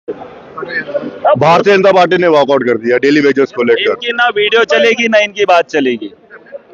Bharatiya Janata party ने walkout कर दिया डेली वेजेस को लेकर। इनकी ना वीडियो चलेगी ना इनकी बात चलेगी।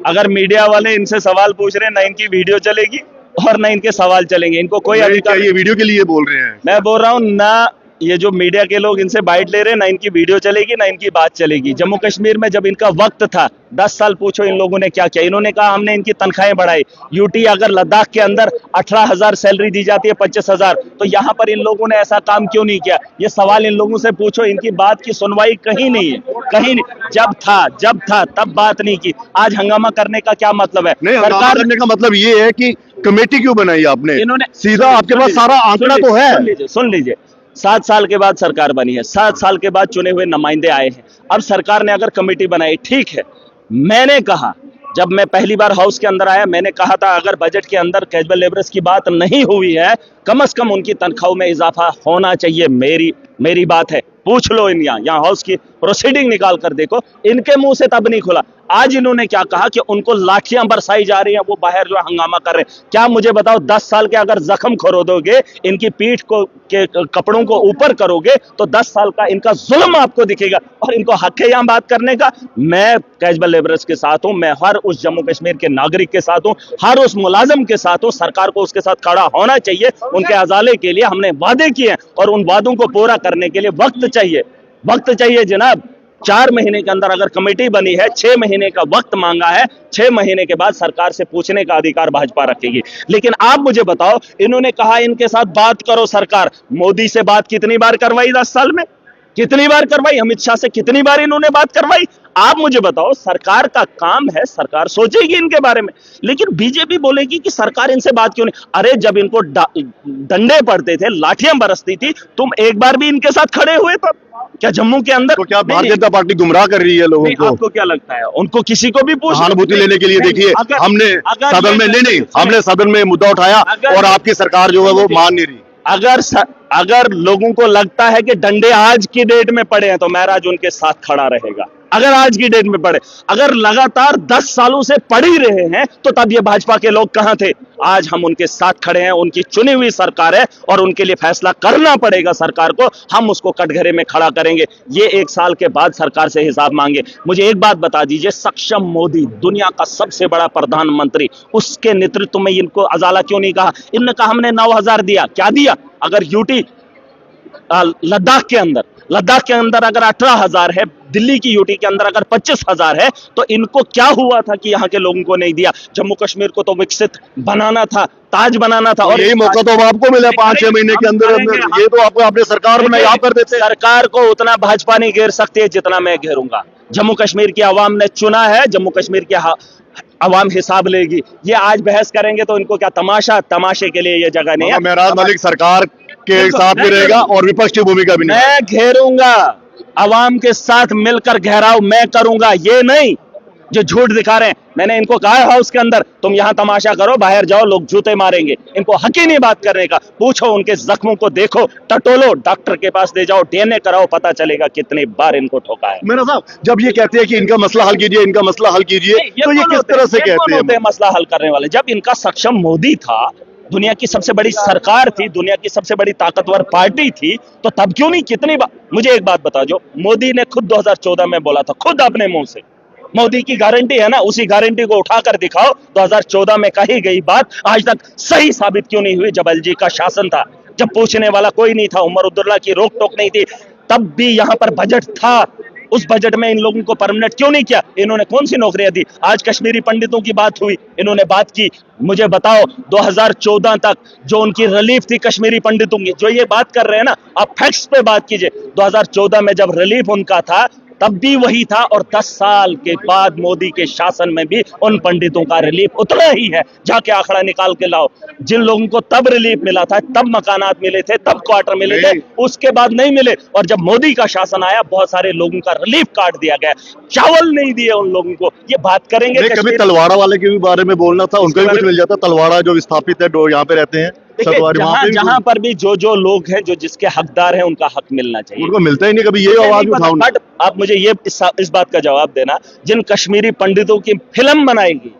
अगर मीडिया वाले इनसे सवाल पूछ रहे हैं, ना इनकी वीडियो चलेगी और ना इनके सवाल चलेंगे। इनको कोई अधिकार, ये वीडियो के लिए बोल रहे हैं। मैं बोल रहा हूँ ना, ये जो मीडिया के लोग इनसे बाइट ले रहे हैं, ना इनकी वीडियो चलेगी ना इनकी बात चलेगी। जम्मू कश्मीर में जब इनका वक्त था, 10 साल पूछो इन लोगों ने क्या किया। इन्होंने कहा हमने इनकी तनख्वाहें बढ़ाई। यूटी अगर लद्दाख के अंदर 18,000 सैलरी दी जाती है, 25,000, तो यहाँ पर इन लोगों ने ऐसा काम क्यों नहीं किया? ये सवाल इन लोगों से पूछो। इनकी बात की सुनवाई कहीं नहीं है, कहीं नहीं। जब था तब बात नहीं की। आज हंगामा करने का क्या मतलब है? नहीं, सरकार करने का मतलब ये है कि कमेटी क्यों बनाई आपने? इन्होंने सीधा, आपके पास सारा आंकड़ा तो है। सुन लीजिए, 7 साल के बाद सरकार बनी है, 7 साल के बाद चुने हुए नुमाइंदे आए हैं। अब सरकार ने अगर कमेटी बनाई, ठीक है। मैंने कहा, जब मैं पहली बार हाउस के अंदर आया, मैंने कहा था अगर बजट के अंदर कैजुअल लेबरर्स की बात नहीं हुई है, कम से कम उनकी तनख्वाहों में इजाफा होना चाहिए। मेरी बात है, पूछ लो इन यहाँ हाउस की प्रोसीडिंग निकाल कर देखो, इनके मुंह से तब नहीं खुला। आज इन्होंने क्या कहा कि उनको लाठियां बरसाई जा रही हैं, वो बाहर जो हंगामा कर रहे हैं। क्या मुझे बताओ, 10 साल के अगर जख्म खरोदोगे, इनकी पीठ को के कपड़ों को ऊपर करोगे, तो 10 साल का इनका जुल्म आपको दिखेगा। और इनको हक है यहाँ बात करने का। मैं कैजुअल लेबरर्स के साथ हूं, मैं हर उस जम्मू कश्मीर के नागरिक के साथ हूं, हर उस मुलाजिम के साथ हूं। सरकार को उसके साथ खड़ा होना चाहिए। उनके अजाले के लिए हमने वादे किए हैं और उन वादों को पूरा करने के लिए वक्त चाहिए जनाब। 4 महीने के अंदर अगर कमेटी बनी है, 6 महीने का वक्त मांगा है, 6 महीने के बाद सरकार से पूछने का अधिकार भाजपा रखेगी। लेकिन आप मुझे बताओ, इन्होंने कहा इनके साथ बात करो सरकार। मोदी से बात कितनी बार करवाई 10 साल में? कितनी बार करवाई? अमित शाह से कितनी बार इन्होंने बात करवाई? आप मुझे बताओ, सरकार का काम है, सरकार सोचेगी इनके बारे में। लेकिन बीजेपी बोलेगी कि सरकार इनसे बात क्यों नहीं। अरे जब इनको डंडे पड़ते थे, लाठियां बरसती थी, तुम एक बार भी इनके साथ खड़े हुए तब? क्या जम्मू के अंदर तो क्या भारतीय जनता पार्टी गुमराह कर रही है लोगों को? आपको क्या लगता है? उनको किसी को भी पूछ सहानुभूति लेने के लिए देखिए, हमने सदन में नहीं, हमने सदन में मुद्दा उठाया और आपकी सरकार जो है वो मान नहीं रही। अगर लोगों को लगता है कि डंडे आज की डेट में पड़े हैं, तो महराज उनके साथ खड़ा रहेगा। अगर आज की डेट में पड़े, अगर लगातार 10 सालों से पड़ ही रहे हैं, तो तब ये भाजपा के लोग कहां थे? आज हम उनके साथ खड़े हैं, उनकी चुनी हुई सरकार है और उनके लिए फैसला करना पड़ेगा सरकार को। हम उसको कटघरे में खड़ा करेंगे। ये 1 साल के बाद सरकार से हिसाब मांगे। मुझे एक बात बता दीजिए, सक्षम मोदी, दुनिया का सबसे बड़ा प्रधानमंत्री, उसके नेतृत्व में इनको अजाला क्यों नहीं कहा? इन्होंने कहा हमने 9,000 दिया। क्या दिया? अगर यूटी लद्दाख के अंदर अगर 18,000 है, दिल्ली की यूटी के अंदर अगर 25,000 है, तो इनको क्या हुआ था कि यहाँ के लोगों को नहीं दिया? जम्मू कश्मीर को तो विकसित बनाना था, ताज बनाना था। और यही मौका तो आपको मिला 5-6 महीने के अंदर। ये तो आपको अपने सरकार में आप कर देते। सरकार को उतना भाजपा नहीं घेर सकती है जितना मैं घेरूंगा। जम्मू कश्मीर की आवाम ने चुना है, जम्मू कश्मीर की आवाम हिसाब लेगी। ये आज बहस करेंगे तो इनको क्या तमाशे के लिए ये जगह नहीं है। मेहराज मलिक सरकार के साथ भी रहेगा और विपक्ष की भूमिका भी नहीं। मैं घेरूंगा, आवाम के साथ मिलकर घेराव मैं करूंगा, ये नहीं जो झूठ दिखा रहे हैं। मैंने इनको कहा है हाउस के अंदर, तुम यहां तमाशा करो, बाहर जाओ, लोग जूते मारेंगे। इनको हक ही नहीं बात करने का। पूछो, उनके जख्मों को देखो, टटोलो, डॉक्टर के पास ले जाओ, डीएनए कराओ, पता चलेगा कितनी बार इनको ठोका है। मेरा साहब, जब ये कहते हैं कि इनका मसला हल कीजिए, इनका मसला हल कीजिए, तो ये किस तरह से कहते हैं? मसला हल करने वाले, जब इनका सक्षम मोदी था, दुनिया की सबसे बड़ी सरकार थी, दुनिया की सबसे बड़ी ताकतवर पार्टी थी, तो तब क्यों नहीं? कितनी बार? मुझे एक बात बता, जो मोदी ने खुद 2014 में बोला था, खुद अपने मुंह से, मोदी की गारंटी है ना, उसी गारंटी को उठाकर दिखाओ। 2014 में कही गई बात आज तक सही साबित क्यों नहीं हुई? जब एलजी का शासन था, जब पूछने वाला कोई नहीं था, उमर अब्दुल्ला की रोक टोक नहीं थी, तब भी यहां पर बजट था। उस बजट में इन लोगों को परमानेंट क्यों नहीं किया? इन्होंने कौन सी नौकरियां दी? आज कश्मीरी पंडितों की बात हुई, इन्होंने बात की। मुझे बताओ, 2014 तक जो उनकी रिलीफ थी कश्मीरी पंडितों की, जो ये बात कर रहे हैं ना, आप फैक्ट्स पे बात कीजिए। 2014 में जब रिलीफ उनका था, तब भी वही था, और 10 साल के बाद मोदी के शासन में भी उन पंडितों का रिलीफ उतना ही है। जाके आंकड़ा निकाल के लाओ, जिन लोगों को तब रिलीफ मिला था, तब मकानात मिले थे, तब क्वार्टर मिले थे, उसके बाद नहीं मिले। और जब मोदी का शासन आया, बहुत सारे लोगों का रिलीफ काट दिया गया, चावल नहीं दिए उन लोगों को। ये बात करेंगे। कभी तलवाड़ा वाले के भी बारे में बोलना था, उनको भी कुछ मिल जाता। तलवाड़ा जो विस्थापित है, यहाँ पे रहते हैं, जहां पर भी जो लोग हैं, जो जिसके हकदार हैं, उनका हक मिलना चाहिए। उनको मिलता ही नहीं कभी। ये आवाज उठाओ। बट आप मुझे ये इस बात का जवाब देना, जिन कश्मीरी पंडितों की फिल्म बनाई गई,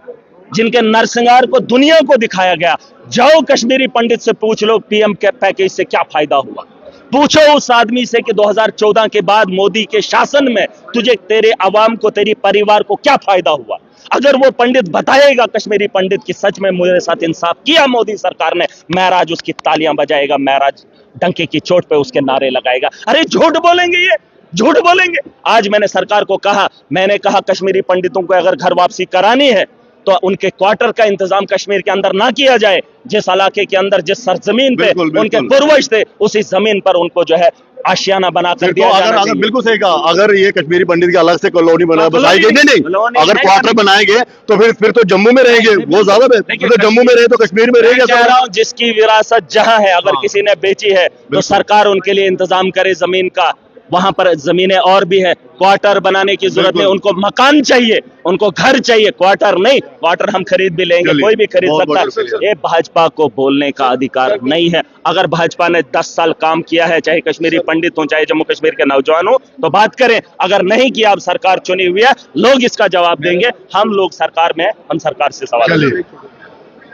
जिनके नरसंहार को दुनिया को दिखाया गया, जाओ कश्मीरी पंडित से पूछ लो पीएम के पैकेज से क्या फायदा हुआ। पूछो उस आदमी से कि 2014 के बाद मोदी के शासन में तुझे, तेरे अवाम को, तेरी परिवार को क्या फायदा हुआ। अगर वो पंडित बताएगा, कश्मीरी पंडित, की सच में मेरे साथ इंसाफ किया मोदी सरकार ने, महराज उसकी तालियां बजाएगा, महराज डंके की चोट पे उसके नारे लगाएगा। अरे झूठ बोलेंगे, ये झूठ बोलेंगे। आज मैंने सरकार को कहा, मैंने कहा कश्मीरी पंडितों को अगर घर वापसी करानी है तो उनके क्वार्टर का इंतजाम कश्मीर के अंदर ना किया जाए। जिस इलाके के अंदर, जिस सरजमीन पे उनके पूर्वज थे, उसी जमीन पर उनको जो है आशियाना बनाकर दिया जाना चाहिए। बिल्कुल सही कहा। अगर ये कश्मीरी पंडित की अलग से कॉलोनी बनाई गई, नहीं, अगर क्वार्टर बनाएंगे तो फिर तो जम्मू में रहेंगे, वो ज्यादा बेहतर। तो जम्मू में रहे तो कश्मीर में रहेगा। कह रहा हूं, जिसकी विरासत जहां है, अगर किसी ने बेची है तो सरकार उनके लिए इंतजाम करे जमीन का। वहां पर जमीनें और भी है, क्वार्टर बनाने की जरूरत है, उनको मकान चाहिए, उनको घर चाहिए, क्वार्टर नहीं। क्वार्टर हम खरीद भी लेंगे, कोई भी खरीद सकता है। ये भाजपा को बोलने का अधिकार नहीं है। अगर भाजपा ने 10 साल काम किया है, चाहे कश्मीरी पंडित हो, चाहे जम्मू कश्मीर के नौजवान हो, तो बात करें। अगर नहीं किया, अब सरकार चुनी हुई है, लोग इसका जवाब देंगे। हम लोग सरकार में हैं, हम सरकार से सवाल करेंगे।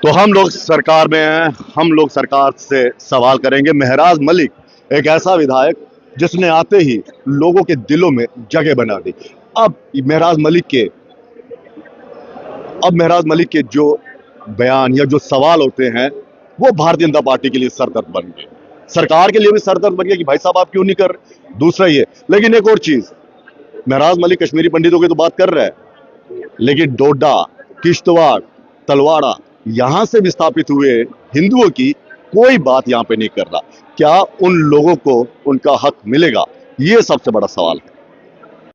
तो हम लोग सरकार में हैं, हम लोग सरकार से सवाल करेंगे। महराज मलिक एक ऐसा विधायक जिसने आते ही लोगों के दिलों में जगह बना दी। अब महराज मलिक के जो बयान या जो सवाल होते हैं, वो भारतीय जनता पार्टी के लिए सरदर्द बन गए, सरकार के लिए भी सरदर्द बन गया कि भाई साहब आप क्यों नहीं कर रहे। दूसरा ये, लेकिन एक और चीज, महराज मलिक कश्मीरी पंडितों की तो बात कर रहा है, लेकिन डोडा, किश्तवाड़, तलवाड़ा, यहां से विस्थापित हुए हिंदुओं की कोई बात यहां पे नहीं कर रहा। क्या उन लोगों को उनका हक मिलेगा? ये सबसे बड़ा सवाल है।